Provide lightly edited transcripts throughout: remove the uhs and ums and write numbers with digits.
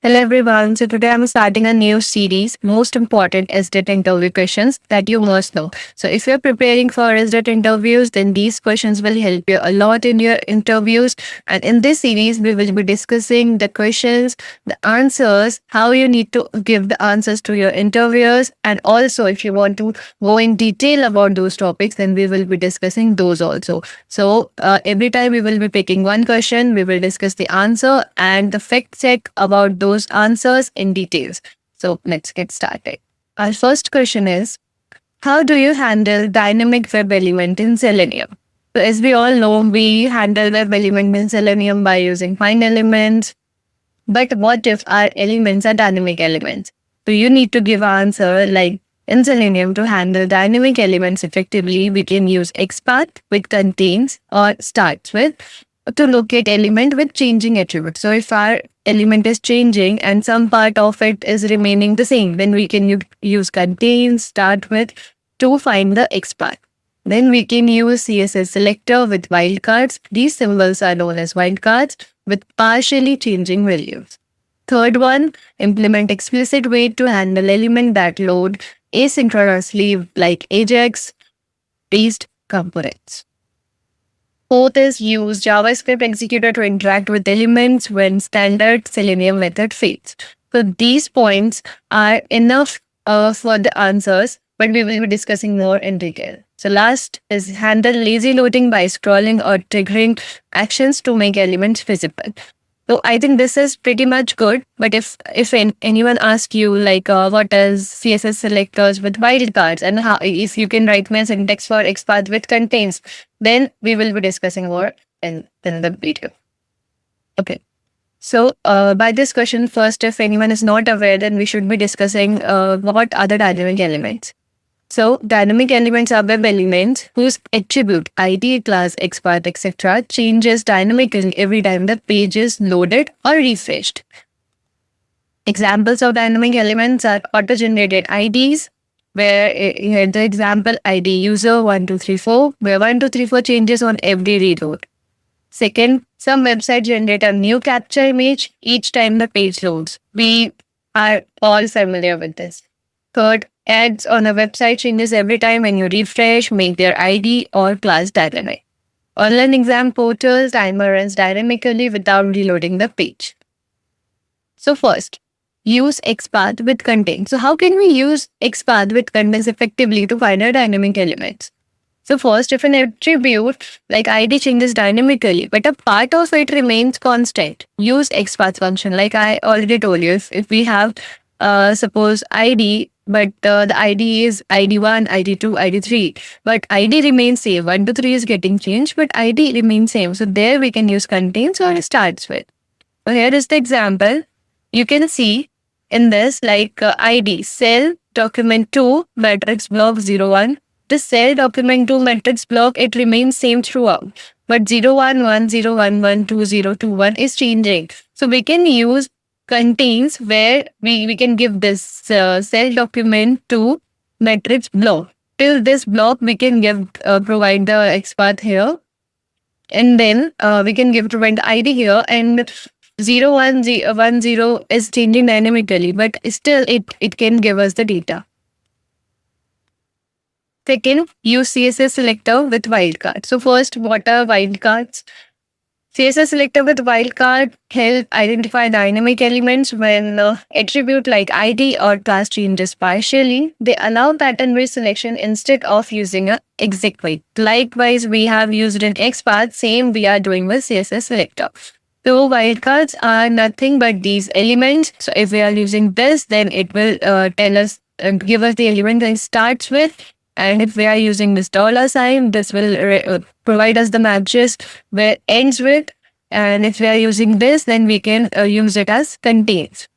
Hello everyone. So today I'm starting a new series, most important SDET interview questions that you must know. So if you're preparing for SDET interviews, then these questions will help you a lot in your interviews. And in this series, we will be discussing the questions, the answers, how you need to give the answers to your interviewers. And also, if you want to go in detail about those topics, then we will be discussing those also. So every time we will be picking one question, we will discuss the answer and the fact check about those answers in details. So let's get started. Our first question is, how do you handle dynamic web element in Selenium? So as we all know, we handle web element in Selenium by using find elements. But what if our elements are dynamic elements? So you need to give an answer like in Selenium to handle dynamic elements effectively, we can use XPath, which contains or starts with to locate element with changing attributes. So if our element is changing and some part of it is remaining the same, then we can use contains, start with to find the XPath. Then we can use CSS selector with wildcards. These symbols are known as wildcards with partially changing values. Third one, implement explicit way to handle element that load asynchronously like Ajax based components. Fourth is use JavaScript executor to interact with elements when standard Selenium method fails. So these points are enough for the answers, but we will be discussing more in detail. So last is handle lazy loading by scrolling or triggering actions to make elements visible. So I think this is pretty much good. But if anyone asks you like what is CSS selectors with wildcards and how if you can write me a syntax for XPath with contains, then we will be discussing more in the video. Okay. So by this question, first, if anyone is not aware, then we should be discussing what are the dynamic elements. So dynamic elements are web elements whose attribute, ID, class, XPath, etc. changes dynamically every time the page is loaded or refreshed. Examples of dynamic elements are auto-generated IDs, where here the example ID user 1234, where 1234 changes on every reload. Second, some websites generate a new capture image each time the page loads. We are all familiar with this. Third, ads on a website changes every time when you refresh, make their ID or class dynamic. Online exam portals timer runs dynamically without reloading the page. So first, use XPath with contains. So how can we use XPath with contains effectively to find our dynamic elements? So first, if an attribute like ID changes dynamically, but a part of it remains constant, use XPath function. Like I already told you, if we have suppose ID, but the ID is ID1, ID2, ID3, but ID remains same. 1 to 3 is getting changed, but ID remains same. So there we can use contains or starts with. So here is the example. You can see in this like ID, cell, document 2, matrix block 01. The cell document 2 matrix block, it remains same throughout. But 01101122021 is changing. So we can use contains where we can give this cell document to matrix block. Till this block, we can give provide the XPath here. And then we can give provide the ID here. And 0110 is changing dynamically, but still it can give us the data. Second, use CSS selector with wildcard. So first, what are wildcards? CSS selector with wildcard help identify dynamic elements when attribute like ID or class changes partially. They allow pattern-based selection instead of using a exact way. Likewise, we have used in XPath, same we are doing with CSS selector. So wildcards are nothing but these elements. So if we are using this, then it will tell us, give us the element that it starts with. And if we are using this dollar sign, this will provide us the matches where it ends with. And if we are using this, then we can use it as contains.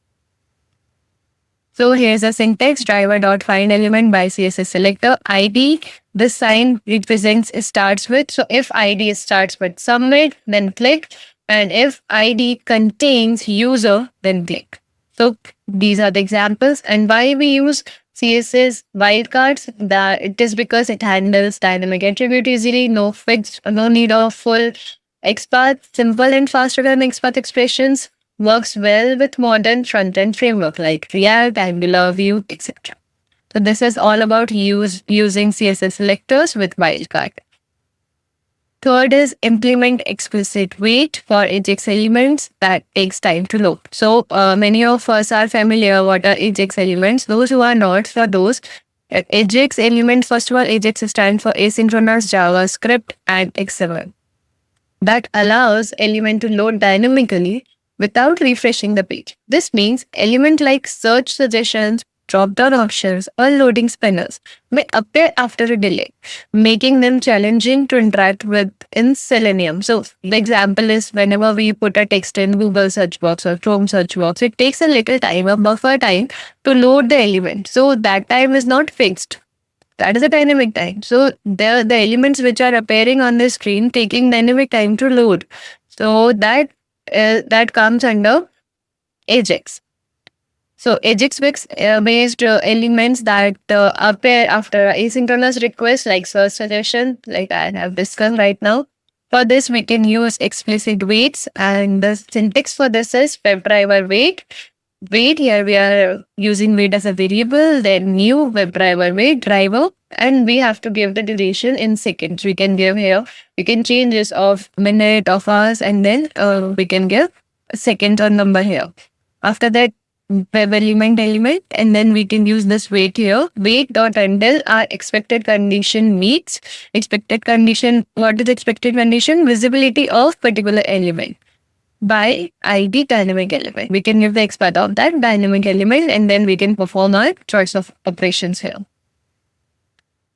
So here's a syntax driver.find element by CSS selector ID. This sign represents it starts with. So if ID starts with submit, then click. And if ID contains user, then click. So these are the examples. And why we use CSS wildcards, that it is because it handles dynamic attribute easily, no fixed, no need of full XPath, simple and fast return XPath expressions, works well with modern front-end framework like React, Angular, Vue, etc. So this is all about using CSS selectors with wildcard. Third is implement explicit wait for Ajax elements that takes time to load. So many of us are familiar what are Ajax elements. Those who are not, for those, Ajax elements, first of all, Ajax stands for asynchronous JavaScript and XML. That allows element to load dynamically without refreshing the page. This means element like search suggestions, drop-down options, or loading spinners may appear after a delay, making them challenging to interact with in Selenium. So the example is whenever we put a text in Google search box or Chrome search box, it takes a little time, a buffer time, to load the element. So that time is not fixed. That is a dynamic time. So the elements which are appearing on the screen taking dynamic time to load. So that comes under Ajax. So Ajax-based elements that appear after asynchronous requests like search suggestion, like I have discussed right now. For this, we can use explicit waits, and the syntax for this is WebDriver wait. Wait, here we are using wait as a variable, then new WebDriver wait driver, and we have to give the duration in seconds. We can give here, we can change this of minute, of hours, and then we can give a second or number here. After that, web element, and then we can use this wait here. Wait dot until our expected condition meets. Expected condition, what is expected condition? Visibility of particular element by ID dynamic element. We can give the expert of that dynamic element, and then we can perform our choice of operations here.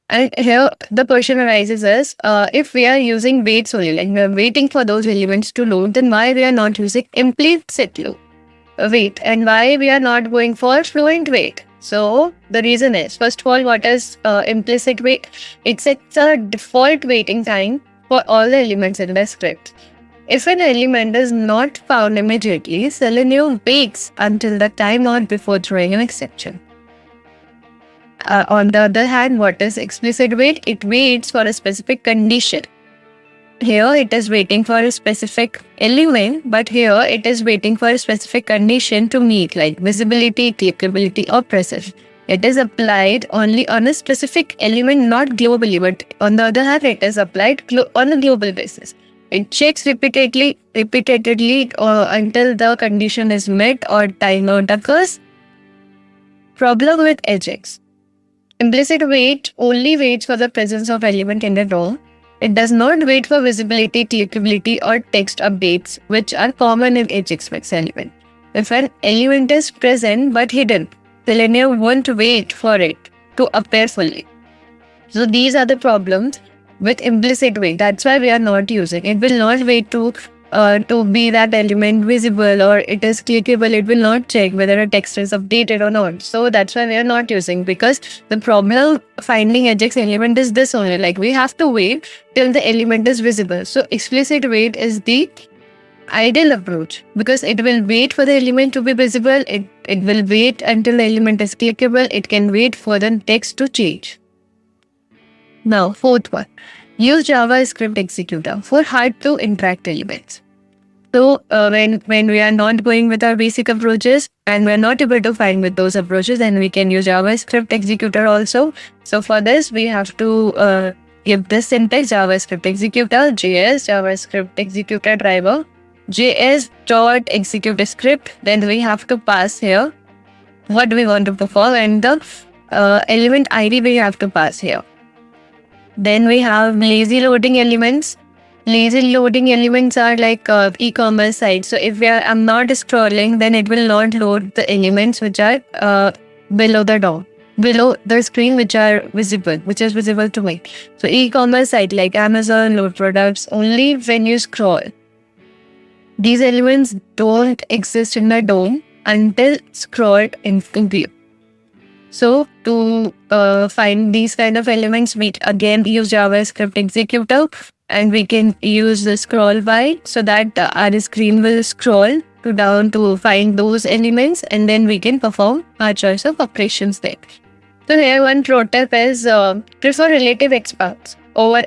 And here the question arises is, if we are using waits only, like we are waiting for those elements to load, then why we are not using implicit wait, and why we are not going for fluent wait? So the reason is, first of all, what is implicit wait? It's a default waiting time for all the elements in the script. If an element is not found immediately, Selenium waits until the timeout before throwing an exception. On the other hand, what is explicit wait? It waits for a specific condition. Here it is waiting for a specific element, but here it is waiting for a specific condition to meet, like visibility, clickability, or precision. It is applied only on a specific element, not globally, but on the other hand, it is applied on a global basis. It checks repeatedly until the condition is met or timeout occurs. Problem with Ajax. Implicit wait only waits for the presence of element in the DOM. It does not wait for visibility, clickability, or text updates, which are common in Ajax-based element. If an element is present but hidden, Selenium won't wait for it to appear fully. So these are the problems with implicit wait. That's why we are not using. It will not wait to be that element visible or it is clickable. It will not check whether a text is updated or not. So that's why we are not using, because the problem finding Ajax element is this only. Like we have to wait till the element is visible. So explicit wait is the ideal approach, because it will wait for the element to be visible. It will wait until the element is clickable. It can wait for the text to change. Now, fourth one, use JavaScript executor for hard to interact elements. So when we are not going with our basic approaches and we're not able to find with those approaches, then we can use JavaScript executor also. So for this, we have to give this syntax: JavaScript executor, JS, JavaScript executor driver, JS dot execute script. Then we have to pass here what we want to perform, and the element ID we have to pass here. Then we have lazy loading elements. Lazy loading elements are like e-commerce sites. So if I'm not scrolling, then it will not load the elements which are below the DOM, below the screen, which is visible to me. So e-commerce site like Amazon load products only when you scroll. These elements don't exist in the DOM until scrolled into view. So to find these kind of elements, we again use JavaScript executor, and we can use the scroll by, so that our screen will scroll down to find those elements, and then we can perform our choice of operations there. So here one pro tip is prefer relative XPaths over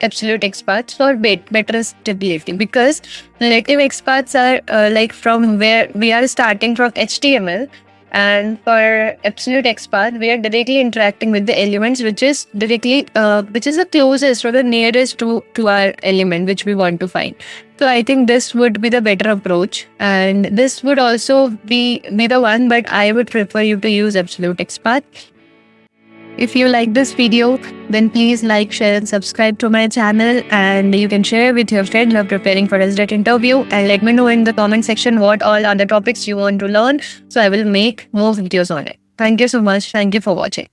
absolute experts for better stability, because relative experts are like from where we are starting from HTML, and for absolute expert we are directly interacting with the elements which is directly which is the closest or the nearest to our element which we want to find. So I think this would be the better approach, and this would also be the one, but I would prefer you to use absolute expert. If you like this video, then please like, share and subscribe to my channel, and you can share with your friends who are preparing for SDET interview, and let me know in the comment section what all other topics you want to learn, so I will make more videos on it. Thank you so much. Thank you for watching.